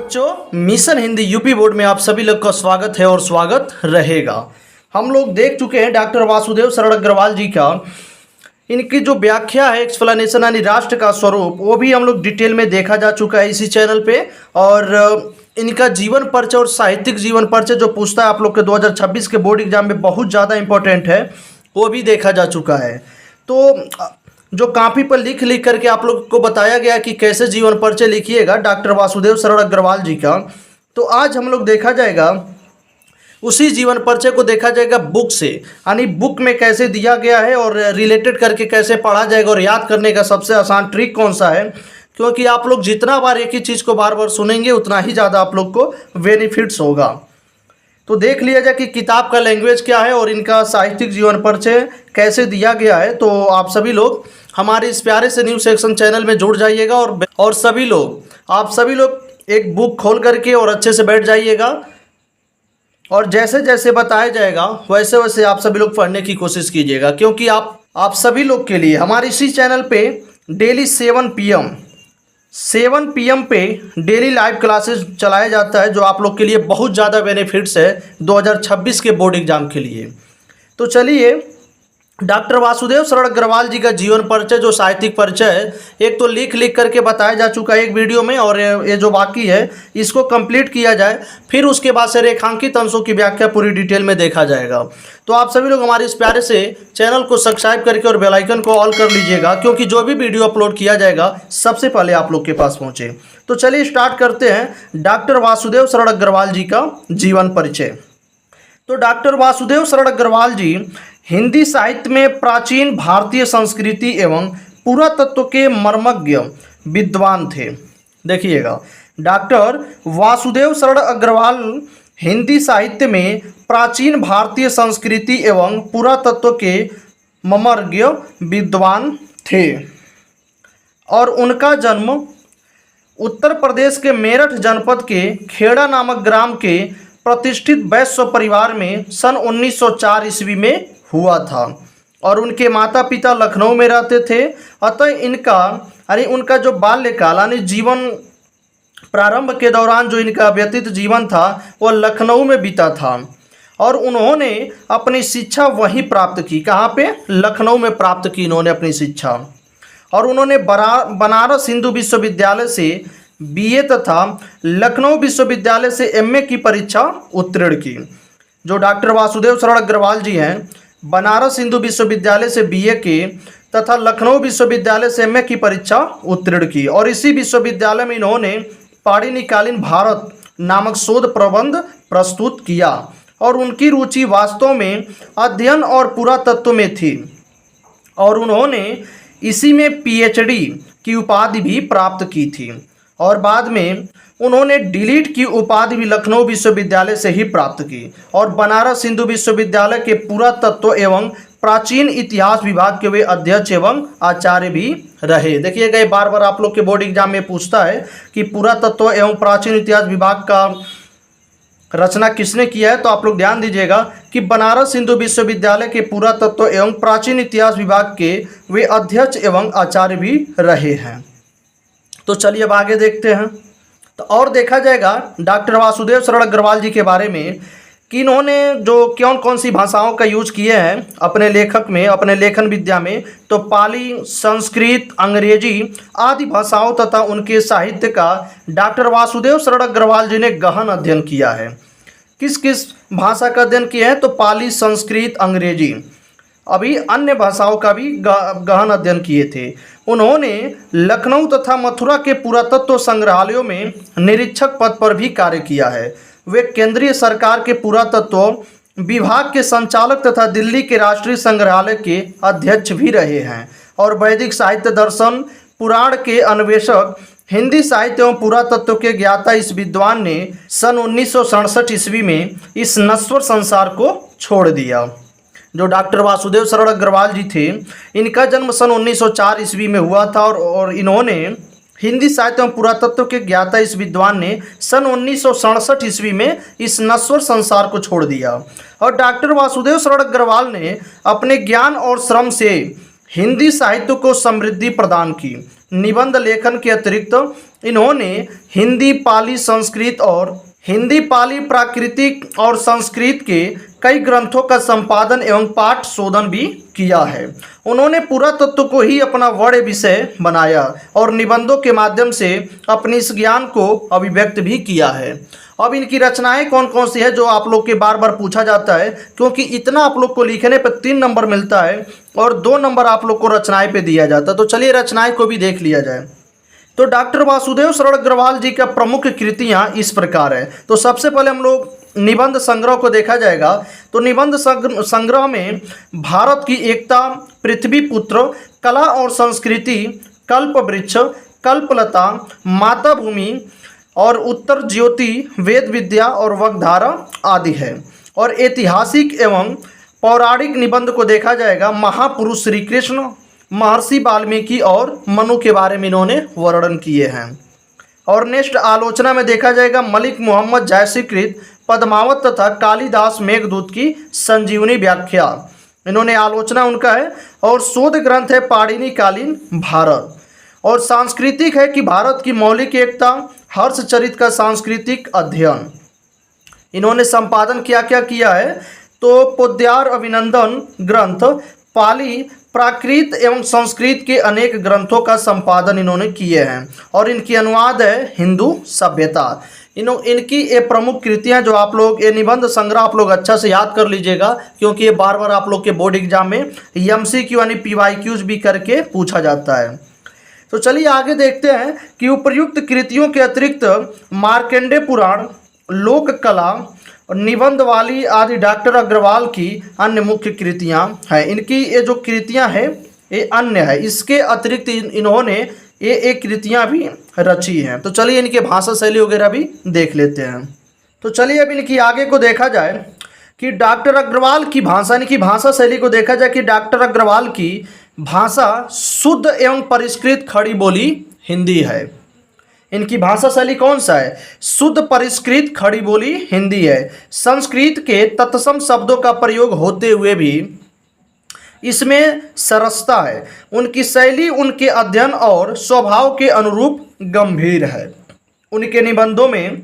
बच्चों, mission Hindi UP board में आप सभी लोग का स्वागत है और स्वागत रहेगा। हम लोग देख चुके हैं डॉक्टर वासुदेव शरण अग्रवाल जी का, इनकी जो व्याख्या है एक्सप्लेनेशन यानी राष्ट्र का स्वरूप, वो भी हम लोग डिटेल में देखा जा चुका है इसी चैनल पे। और इनका जीवन परिचय और साहित्यिक जीवन परिचय जो पूछता है आप लोग के 2026 के बोर्ड एग्जाम में बहुत ज़्यादा इंपॉर्टेंट है, वो भी देखा जा चुका है। तो जो कॉपी पर लिख लिख करके आप लोग को बताया गया कि कैसे जीवन परिचय लिखिएगा डॉक्टर वासुदेव शरण अग्रवाल जी का, तो आज हम लोग देखा जाएगा उसी जीवन परिचय को देखा जाएगा बुक से, यानी बुक में कैसे दिया गया है और रिलेटेड करके कैसे पढ़ा जाएगा और याद करने का सबसे आसान ट्रिक कौन सा है। क्योंकि आप लोग जितना बार एक ही चीज़ को बार बार सुनेंगे उतना ही ज़्यादा आप लोग को बेनिफिट्स होगा। तो देख लिया जाए कि किताब का लैंग्वेज क्या है और इनका साहित्यिक जीवन परिचय कैसे दिया गया है। तो आप सभी लोग हमारे इस प्यारे से न्यूज़ सेक्शन चैनल में जुड़ जाइएगा और आप सभी लोग एक बुक खोल करके और अच्छे से बैठ जाइएगा और जैसे जैसे बताया जाएगा वैसे वैसे आप सभी लोग पढ़ने की कोशिश कीजिएगा। क्योंकि आप सभी लोग के लिए हमारे इसी चैनल पे डेली 7 PM पे डेली लाइव क्लासेस चलाया जाता है, जो आप लोग के लिए बहुत ज़्यादा बेनिफिट्स है 2026 के बोर्ड एग्जाम के लिए। तो चलिए, डॉक्टर वासुदेव शरण अग्रवाल जी का जीवन परिचय जो साहित्यिक परिचय है, एक तो लिख लिख करके बताया जा चुका है एक वीडियो में, और ये जो बाकी है इसको कंप्लीट किया जाए, फिर उसके बाद से रेखांकित अंशों की व्याख्या पूरी डिटेल में देखा जाएगा। तो आप सभी लोग हमारे इस प्यारे से चैनल को सब्सक्राइब करके और बेल आइकन को ऑल कर लीजिएगा, क्योंकि जो भी वीडियो अपलोड किया जाएगा सबसे पहले आप लोग के पास पहुँचे। तो चलिए स्टार्ट करते हैं डॉक्टर वासुदेव शरण अग्रवाल जी का जीवन परिचय। तो डॉक्टर वासुदेव शरण अग्रवाल जी हिंदी साहित्य में प्राचीन भारतीय संस्कृति एवं पुरातत्व के मर्मज्ञ विद्वान थे। देखिएगा, डॉक्टर वासुदेव शरण अग्रवाल हिंदी साहित्य में प्राचीन भारतीय संस्कृति एवं पुरातत्व के मर्मज्ञ विद्वान थे और उनका जन्म उत्तर प्रदेश के मेरठ जनपद के खेड़ा नामक ग्राम के प्रतिष्ठित वैश्य परिवार में सन 1904 ईस्वी में हुआ था और उनके माता पिता लखनऊ में रहते थे। अतः उनका जो बाल्यकाल यानी जीवन प्रारंभ के दौरान जो इनका व्यतीत जीवन था वह लखनऊ में बीता था और उन्होंने अपनी शिक्षा वहीं प्राप्त की। कहाँ पे? लखनऊ में प्राप्त की इन्होंने अपनी शिक्षा। और उन्होंने बनारस हिंदू विश्वविद्यालय से BA तथा लखनऊ विश्वविद्यालय से MA की परीक्षा उत्तीर्ण की। जो डॉक्टर वासुदेव शरण अग्रवाल जी हैं, बनारस हिंदू विश्वविद्यालय से BA के तथा लखनऊ विश्वविद्यालय से MA की परीक्षा उत्तीर्ण की और इसी विश्वविद्यालय में इन्होंने पाणिनिकालीन भारत नामक शोध प्रबंध प्रस्तुत किया और उनकी रुचि वास्तव में अध्ययन और पुरातत्व में थी और उन्होंने इसी में PhD की उपाधि भी प्राप्त की थी और बाद में उन्होंने डीलिट की उपाधि भी लखनऊ विश्वविद्यालय से ही प्राप्त की और बनारस हिंदू विश्वविद्यालय के पुरातत्व एवं प्राचीन इतिहास विभाग के वे अध्यक्ष एवं आचार्य भी रहे। देखिएगा, बार बार आप लोग के बोर्ड एग्जाम में पूछता है कि पुरातत्व एवं प्राचीन इतिहास विभाग का रचना किसने किया है। तो आप लोग ध्यान दीजिएगा कि बनारस हिंदू विश्वविद्यालय के पुरातत्व एवं प्राचीन इतिहास विभाग के वे अध्यक्ष एवं आचार्य भी रहे हैं। तो चलिए अब आगे देखते हैं। तो और देखा जाएगा डॉक्टर वासुदेव शरण अग्रवाल जी के बारे में कि इन्होंने जो कौन सी भाषाओं का यूज किए हैं अपने लेखन विद्या में, तो पाली, संस्कृत, अंग्रेजी आदि भाषाओं तथा उनके साहित्य का डॉक्टर वासुदेव शरण अग्रवाल जी ने गहन अध्ययन किया है। किस किस भाषा का अध्ययन किया है? तो पाली, संस्कृत, अंग्रेजी, अभी अन्य भाषाओं का भी गहन अध्ययन किए थे। उन्होंने लखनऊ तथा मथुरा के पुरातत्व संग्रहालयों में निरीक्षक पद पर भी कार्य किया है। वे केंद्रीय सरकार के पुरातत्व विभाग के संचालक तथा दिल्ली के राष्ट्रीय संग्रहालय के अध्यक्ष भी रहे हैं और वैदिक साहित्य, दर्शन, पुराण के अन्वेषक, हिंदी साहित्य एवं पुरातत्व के ज्ञाता इस विद्वान ने सन 1967 ईस्वी में इस नश्वर संसार को छोड़ दिया। जो डॉक्टर वासुदेव शरण अग्रवाल जी थे, इनका जन्म सन 1904 ईस्वी में हुआ था और इन्होंने हिंदी साहित्य एवं पुरातत्व के ज्ञाता इस विद्वान ने सन 1967 ईस्वी में इस नश्वर संसार को छोड़ दिया। और डॉक्टर वासुदेव शरण अग्रवाल ने अपने ज्ञान और श्रम से हिंदी साहित्य को समृद्धि प्रदान की। निबंध लेखन के अतिरिक्त इन्होंने हिंदी पाली प्राकृतिक और संस्कृत के कई ग्रंथों का संपादन एवं पाठ शोधन भी किया है। उन्होंने पुरातत्व को ही अपना वरीय विषय बनाया और निबंधों के माध्यम से अपने इस ज्ञान को अभिव्यक्त भी किया है। अब इनकी रचनाएं कौन कौन सी है जो आप लोग के बार बार पूछा जाता है, क्योंकि इतना आप लोग को लिखने पर 3 नंबर मिलता है और 2 नंबर आप लोग को रचनाएं पे दिया जाता है। तो चलिए रचनाएं को भी देख लिया जाए। तो डॉक्टर वासुदेव शरण अग्रवाल जी का प्रमुख कृतियां इस प्रकार है। तो सबसे पहले हम लोग निबंध संग्रह को देखा जाएगा। तो निबंध संग्रह में भारत की एकता, पृथ्वी पुत्र, कला और संस्कृति, कल्प वृक्ष, कल्पलता, माता भूमि और उत्तर ज्योति, वेद विद्या और वगधारा आदि है। और ऐतिहासिक एवं पौराणिक निबंध को देखा जाएगा। महापुरुष श्री कृष्ण, महर्षि वाल्मीकि और मनु के बारे में इन्होंने वर्णन किए हैं। और नेक्स्ट आलोचना में देखा जाएगा मलिक मोहम्मद जयसीकृत, पद्मावत तथा कालिदास मेघदूत की संजीवनी व्याख्या, इन्होंने आलोचना उनका है। और शोध ग्रंथ है पाणिनिकालीन भारत। और सांस्कृतिक है कि भारत की मौलिक एकता, हर्षचरित का सांस्कृतिक अध्ययन, इन्होंने संपादन क्या क्या किया है। तो पोद्यार अभिनंदन ग्रंथ, पाली, प्राकृत एवं संस्कृत के अनेक ग्रंथों का संपादन इन्होंने किए हैं। और इनकी अनुवाद है हिंदू सभ्यता। इनकी ये प्रमुख कृतियां जो आप लोग, ये निबंध संग्रह आप लोग अच्छा से याद कर लीजिएगा, क्योंकि ये बार बार आप लोग के बोर्ड एग्जाम में MCQ यानी PYQs भी करके पूछा जाता है। तो चलिए आगे देखते हैं कि उपर्युक्त कृतियों के अतिरिक्त मार्कंडेय पुराण, लोक कला और निबंधवाली आदि डॉक्टर अग्रवाल की अन्य मुख्य कृतियां हैं। इनकी ये जो कृतियां हैं ये अन्य है, इसके अतिरिक्त इन्होंने ये एक कृतियां भी रची हैं। तो चलिए इनके भाषा शैली वगैरह भी देख लेते हैं। तो चलिए अब इनकी आगे को देखा जाए कि डॉक्टर अग्रवाल की भाषा, इनकी भाषा शैली को देखा जाए कि डॉक्टर अग्रवाल की भाषा शुद्ध एवं परिष्कृत खड़ी बोली हिंदी है। इनकी भाषा शैली कौन सा है? शुद्ध परिष्कृत खड़ी बोली हिंदी है। संस्कृत के तत्सम शब्दों का प्रयोग होते हुए भी इसमें सरसता है। उनकी शैली उनके अध्ययन और स्वभाव के अनुरूप गंभीर है। उनके निबंधों में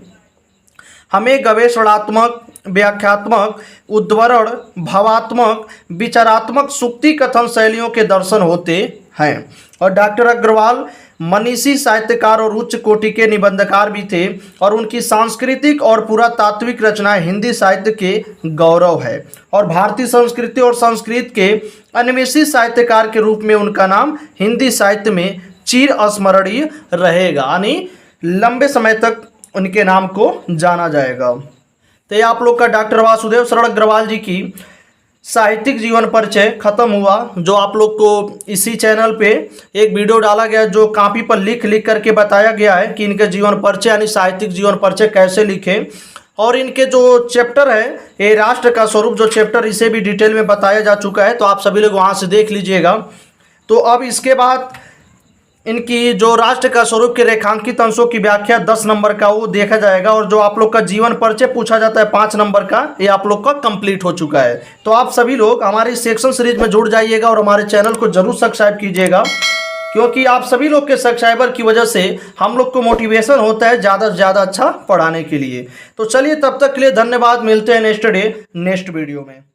हमें गवेषणात्मक, व्याख्यात्मक, उद्धरण, भावात्मक, विचारात्मक सूक्ति कथन शैलियों के दर्शन होते हैं। और डॉक्टर अग्रवाल मनीषी साहित्यकार और उच्च कोटि के निबंधकार भी थे और उनकी सांस्कृतिक और पुरातात्विक रचनाएं हिंदी साहित्य के गौरव है। और भारतीय संस्कृति और संस्कृत के अन्वेषी साहित्यकार के रूप में उनका नाम हिंदी साहित्य में चिर अस्मरणीय रहेगा, यानी लंबे समय तक उनके नाम को जाना जाएगा। तो ये आप लोग का डॉक्टर वासुदेव शरण अग्रवाल जी की साहित्यिक जीवन परिचय खत्म हुआ। जो आप लोग को इसी चैनल पे एक वीडियो डाला गया जो कॉपी पर लिख करके बताया गया है कि इनके जीवन परिचय यानी साहित्यिक जीवन परिचय कैसे लिखें। और इनके जो चैप्टर है ये राष्ट्र का स्वरूप जो चैप्टर, इसे भी डिटेल में बताया जा चुका है, तो आप सभी लोग वहाँ से देख लीजिएगा। तो अब इसके बाद इनकी जो राष्ट्र का स्वरूप के रेखांकित अंशों की व्याख्या 10 नंबर का वो देखा जाएगा। और जो आप लोग का जीवन परिचय पूछा जाता है 5 नंबर का, ये आप लोग का कंप्लीट हो चुका है। तो आप सभी लोग हमारी सेक्शन सीरीज में जुड़ जाइएगा और हमारे चैनल को जरूर सब्सक्राइब कीजिएगा, क्योंकि आप सभी लोग के सब्सक्राइबर की वजह से हम लोग को मोटिवेशन होता है ज़्यादा से ज़्यादा अच्छा पढ़ाने के लिए। तो चलिए तब तक के लिए धन्यवाद, मिलते हैं नेक्स्ट डे नेक्स्ट वीडियो में।